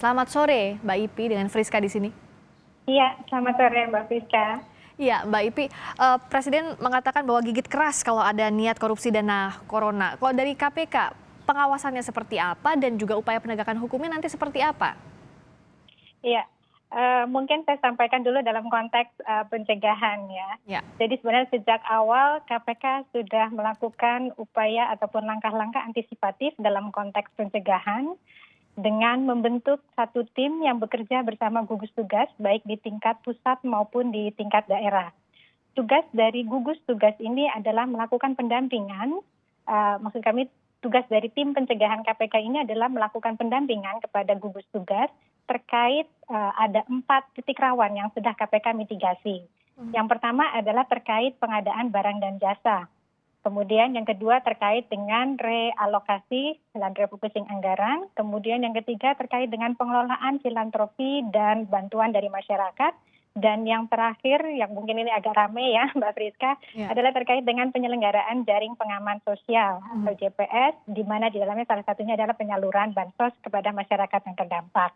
Selamat sore, Mbak Ipi dengan Friska di sini. Iya, selamat sore Mbak Friska. Iya, Mbak Ipi, Presiden mengatakan bahwa gigit keras kalau ada niat korupsi dana corona. Kalau dari KPK, pengawasannya seperti apa dan juga upaya penegakan hukumnya nanti seperti apa? Iya, mungkin saya sampaikan dulu dalam konteks pencegahan ya. Ya. Jadi sebenarnya sejak awal KPK sudah melakukan upaya ataupun langkah-langkah antisipatif dalam konteks pencegahan dengan membentuk satu tim yang bekerja bersama gugus tugas baik di tingkat pusat maupun di tingkat daerah. Tugas dari gugus tugas ini adalah melakukan pendampingan, maksud kami tugas dari tim pencegahan KPK ini adalah melakukan pendampingan kepada gugus tugas terkait ada 4 titik rawan yang sudah KPK mitigasi. Yang pertama adalah terkait pengadaan barang dan jasa. Kemudian yang kedua terkait dengan realokasi dan refocusing anggaran. Kemudian yang ketiga terkait dengan pengelolaan filantropi dan bantuan dari masyarakat. Dan yang terakhir, yang mungkin ini agak rame ya Mbak Friska, adalah terkait dengan penyelenggaraan jaring pengaman sosial atau JPS, di mana di dalamnya salah satunya adalah penyaluran bansos kepada masyarakat yang terdampak.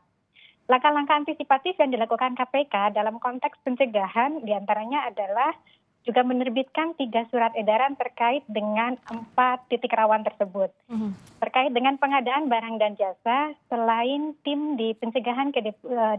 Langkah-langkah antisipatif yang dilakukan KPK dalam konteks pencegahan diantaranya adalah juga menerbitkan 3 surat edaran terkait dengan 4 titik rawan tersebut. Terkait dengan pengadaan barang dan jasa, selain tim di pencegahan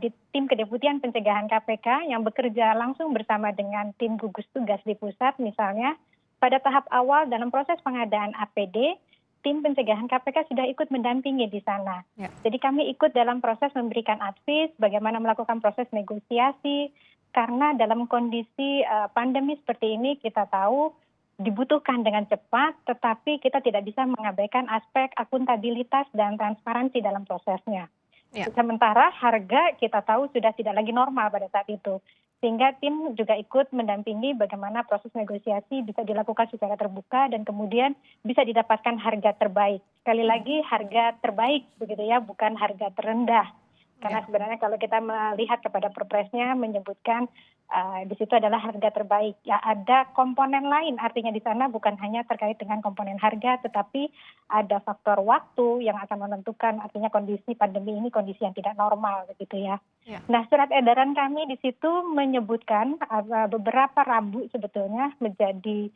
di tim kedeputian pencegahan KPK yang bekerja langsung bersama dengan tim gugus tugas di pusat misalnya, pada tahap awal dalam proses pengadaan APD, tim pencegahan KPK sudah ikut mendampingi di sana. Jadi kami ikut dalam proses memberikan advice, bagaimana melakukan proses negosiasi, karena dalam kondisi pandemi seperti ini kita tahu dibutuhkan dengan cepat, tetapi kita tidak bisa mengabaikan aspek akuntabilitas dan transparansi dalam prosesnya. Sementara harga kita tahu sudah tidak lagi normal pada saat itu. Sehingga tim juga ikut mendampingi bagaimana proses negosiasi bisa dilakukan secara terbuka dan kemudian bisa didapatkan harga terbaik. Sekali lagi harga terbaik begitu ya, bukan harga terendah. Karena sebenarnya kalau kita melihat kepada perpresnya menyebutkan di situ adalah harga terbaik. Ya ada komponen lain, artinya di sana bukan hanya terkait dengan komponen harga, tetapi ada faktor waktu yang akan menentukan, artinya kondisi pandemi ini kondisi yang tidak normal begitu ya. Nah surat edaran kami di situ menyebutkan beberapa rambu sebetulnya menjadi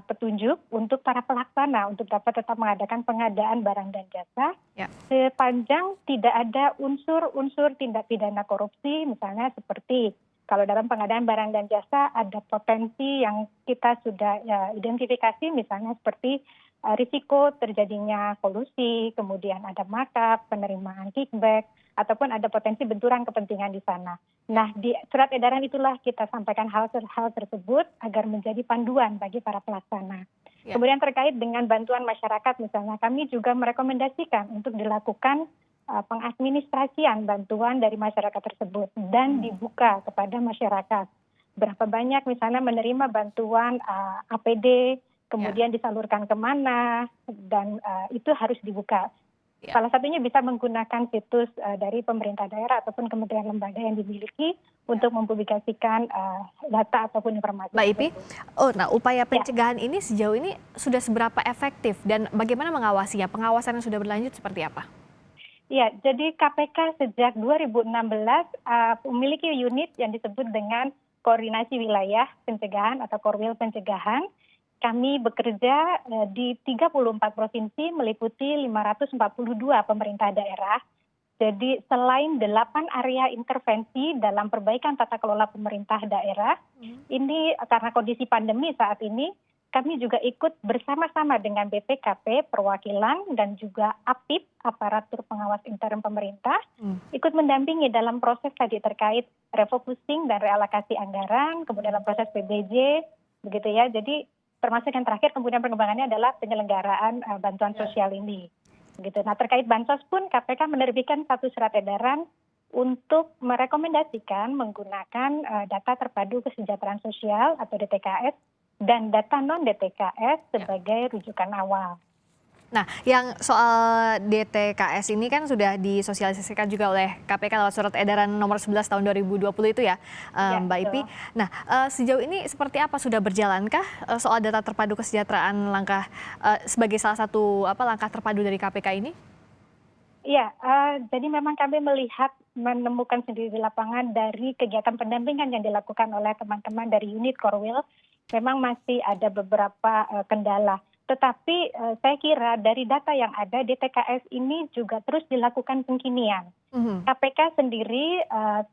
petunjuk untuk para pelaksana untuk dapat tetap mengadakan pengadaan barang dan jasa sepanjang tidak ada unsur-unsur tindak pidana korupsi, misalnya seperti kalau dalam pengadaan barang dan jasa ada potensi yang kita sudah identifikasi, misalnya seperti risiko terjadinya kolusi, kemudian ada markup, penerimaan kickback, ataupun ada potensi benturan kepentingan di sana. Nah, di surat edaran itulah kita sampaikan hal tersebut agar menjadi panduan bagi para pelaksana. Kemudian terkait dengan bantuan masyarakat misalnya, kami juga merekomendasikan untuk dilakukan pengadministrasian bantuan dari masyarakat tersebut dan dibuka kepada masyarakat. Berapa banyak misalnya menerima bantuan APD, kemudian disalurkan kemana, dan itu harus dibuka. Salah satunya bisa menggunakan situs dari pemerintah daerah ataupun kementerian lembaga yang dimiliki untuk mempublikasikan data ataupun informasi. Mbak Ipi, nah upaya pencegahan ini sejauh ini sudah seberapa efektif dan bagaimana mengawasinya? Pengawasan yang sudah berlanjut seperti apa? Ya, jadi KPK sejak 2016 memiliki unit yang disebut dengan Koordinasi Wilayah Pencegahan atau Korwil Pencegahan. Kami bekerja di 34 provinsi meliputi 542 pemerintah daerah. Jadi selain 8 area intervensi dalam perbaikan tata kelola pemerintah daerah, ini karena kondisi pandemi saat ini, kami juga ikut bersama-sama dengan BPKP, perwakilan, dan juga APIP, aparatur pengawas intern pemerintah, ikut mendampingi dalam proses tadi terkait refocusing dan realokasi anggaran, kemudian dalam proses PBJ, begitu ya. Jadi termasuk yang terakhir kemudian pengembangannya adalah penyelenggaraan bantuan sosial ini. Gitu. Nah terkait bansos pun KPK menerbitkan satu surat edaran untuk merekomendasikan menggunakan data terpadu kesejahteraan sosial atau DTKS dan data non-DTKS sebagai rujukan awal. Nah, yang soal DTKS ini kan sudah disosialisasikan juga oleh KPK lewat surat edaran nomor 11 tahun 2020 itu ya, Mbak Ipi. Nah, sejauh ini seperti apa, sudah berjalankah soal data terpadu kesejahteraan langkah sebagai salah satu langkah terpadu dari KPK ini? Iya, jadi memang kami menemukan sendiri di lapangan dari kegiatan pendampingan yang dilakukan oleh teman-teman dari unit Korwil, memang masih ada beberapa kendala. Tetapi saya kira dari data yang ada, DTKS ini juga terus dilakukan pengkinian. Mhm. KPK sendiri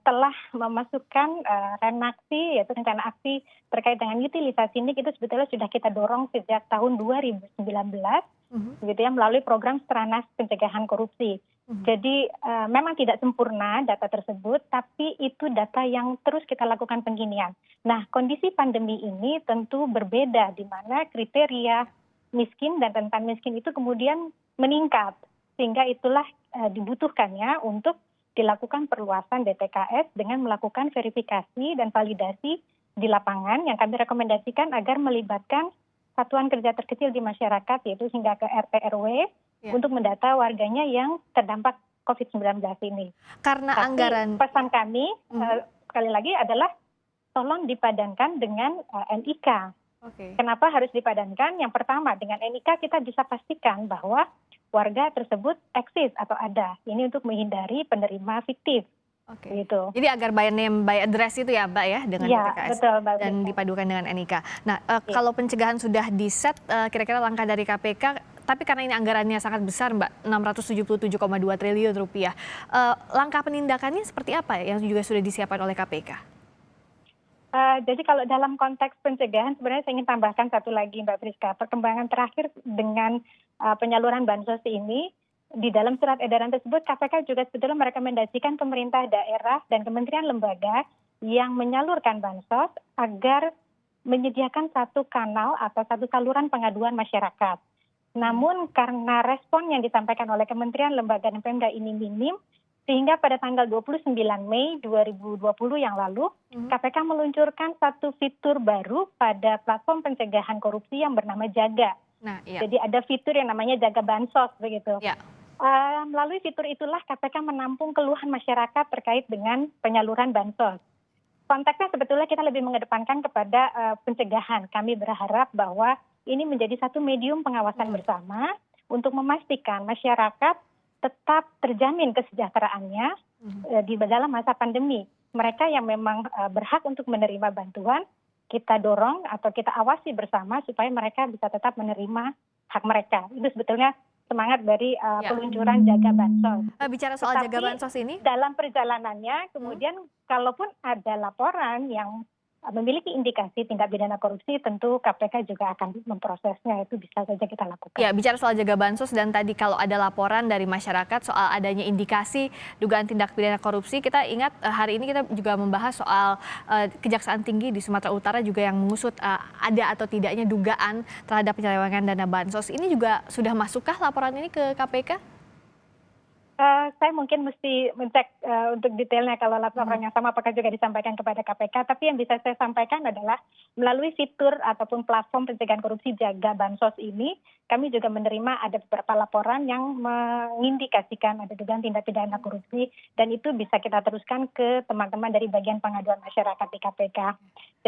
telah memasukkan renaksi, yaitu rencana aksi terkait dengan utilisasi NIK itu sebetulnya sudah kita dorong sejak tahun 2019, Mhm. gitu ya, melalui program Stranas Pencegahan Korupsi. Mhm. Jadi memang tidak sempurna data tersebut, tapi itu data yang terus kita lakukan pengkinian. Nah, kondisi pandemi ini tentu berbeda, di mana kriteria miskin dan rentan miskin itu kemudian meningkat, sehingga itulah dibutuhkannya untuk dilakukan perluasan DTKS dengan melakukan verifikasi dan validasi di lapangan yang kami rekomendasikan agar melibatkan satuan kerja terkecil di masyarakat, yaitu hingga ke RT RW Ya. untuk mendata warganya yang terdampak COVID-19 ini. Karena Tapi anggaran. pesan kami Mhm. sekali lagi adalah tolong dipadankan dengan NIK. Oke. Kenapa harus dipadankan? Yang pertama, dengan NIK kita bisa pastikan bahwa warga tersebut eksis atau ada. Ini untuk menghindari penerima fiktif. Oke. Begitu. Jadi agar by name by address itu ya, Mbak, ya, dengan Iya, DTKS betul, Mbak dan Frida. dipadukan dengan NIK. Nah, Iya. kalau pencegahan sudah di-set, kira-kira langkah dari KPK, tapi karena ini anggarannya sangat besar, Mbak, 677,2 triliun rupiah. Langkah penindakannya seperti apa ya yang juga sudah disiapkan oleh KPK? Jadi kalau dalam konteks pencegahan sebenarnya saya ingin tambahkan satu lagi, Mbak Friska. Perkembangan terakhir dengan penyaluran bansos ini, di dalam surat edaran tersebut KPK juga sebetulnya merekomendasikan pemerintah daerah dan kementerian lembaga yang menyalurkan bansos agar menyediakan satu kanal atau satu saluran pengaduan masyarakat. Namun karena respon yang disampaikan oleh kementerian lembaga dan Pemda ini minim, sehingga pada tanggal 29 Mei 2020 yang lalu, KPK meluncurkan satu fitur baru pada platform pencegahan korupsi yang bernama Jaga. Nah, iya. Jadi ada fitur yang namanya Jaga Bansos begitu. Ya. Melalui fitur itulah KPK menampung keluhan masyarakat terkait dengan penyaluran bansos. Konteksnya sebetulnya kita lebih mengedepankan kepada pencegahan. Kami berharap bahwa ini menjadi satu medium pengawasan bersama untuk memastikan masyarakat tetap terjamin kesejahteraannya di dalam masa pandemi. Mereka yang memang berhak untuk menerima bantuan, kita dorong atau kita awasi bersama supaya mereka bisa tetap menerima hak mereka. Itu sebetulnya semangat dari peluncuran Jaga Bansos. Bicara soal Tetapi Jaga Bansos ini, dalam perjalanannya kemudian kalaupun ada laporan yang memiliki indikasi tindak pidana korupsi, tentu KPK juga akan memprosesnya. Itu bisa saja kita lakukan. ya, bicara soal Jaga Bansos dan tadi kalau ada laporan dari masyarakat soal adanya indikasi dugaan tindak pidana korupsi, kita ingat hari ini kita juga membahas soal Kejaksaan Tinggi di Sumatera Utara juga yang mengusut ada atau tidaknya dugaan terhadap penyelewengan dana bansos. Ini juga sudah masukkah laporan ini ke KPK? Saya mungkin mesti mencek untuk detailnya kalau laporan yang sama apakah juga disampaikan kepada KPK. Tapi yang bisa saya sampaikan adalah melalui fitur ataupun platform pencegahan korupsi Jaga Bansos ini, kami juga menerima ada beberapa laporan yang mengindikasikan ada dugaan tindak pidana korupsi, dan itu bisa kita teruskan ke teman-teman dari bagian pengaduan masyarakat di KPK.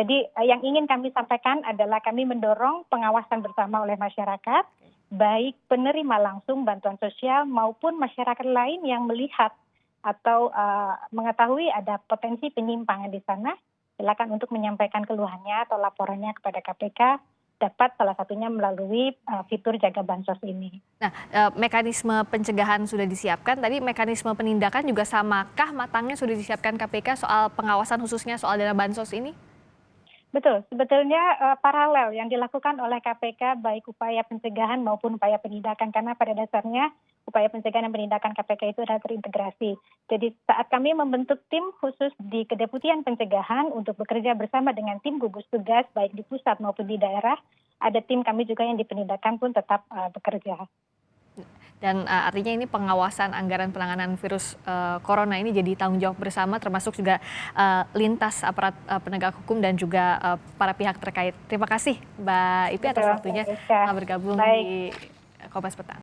Jadi yang ingin kami sampaikan adalah kami mendorong pengawasan bersama oleh masyarakat, baik penerima langsung bantuan sosial maupun masyarakat lain yang melihat atau mengetahui ada potensi penyimpangan di sana, silakan untuk menyampaikan keluhannya atau laporannya kepada KPK, dapat salah satunya melalui fitur Jaga Bansos ini. Nah, mekanisme pencegahan sudah disiapkan, tadi mekanisme penindakan juga samakah matangnya sudah disiapkan KPK soal pengawasan khususnya soal dana bansos ini? Betul, sebetulnya paralel yang dilakukan oleh KPK baik upaya pencegahan maupun upaya penindakan, karena pada dasarnya upaya pencegahan dan penindakan KPK itu adalah terintegrasi. Jadi saat kami membentuk tim khusus di Kedeputian Pencegahan untuk bekerja bersama dengan tim gugus tugas baik di pusat maupun di daerah, ada tim kami juga yang di penindakan pun tetap bekerja. Dan artinya ini pengawasan anggaran penanganan virus corona ini jadi tanggung jawab bersama, termasuk juga lintas aparat penegak hukum dan juga para pihak terkait. Terima kasih Mbak Ipi atas waktunya bergabung di Kompas Petang.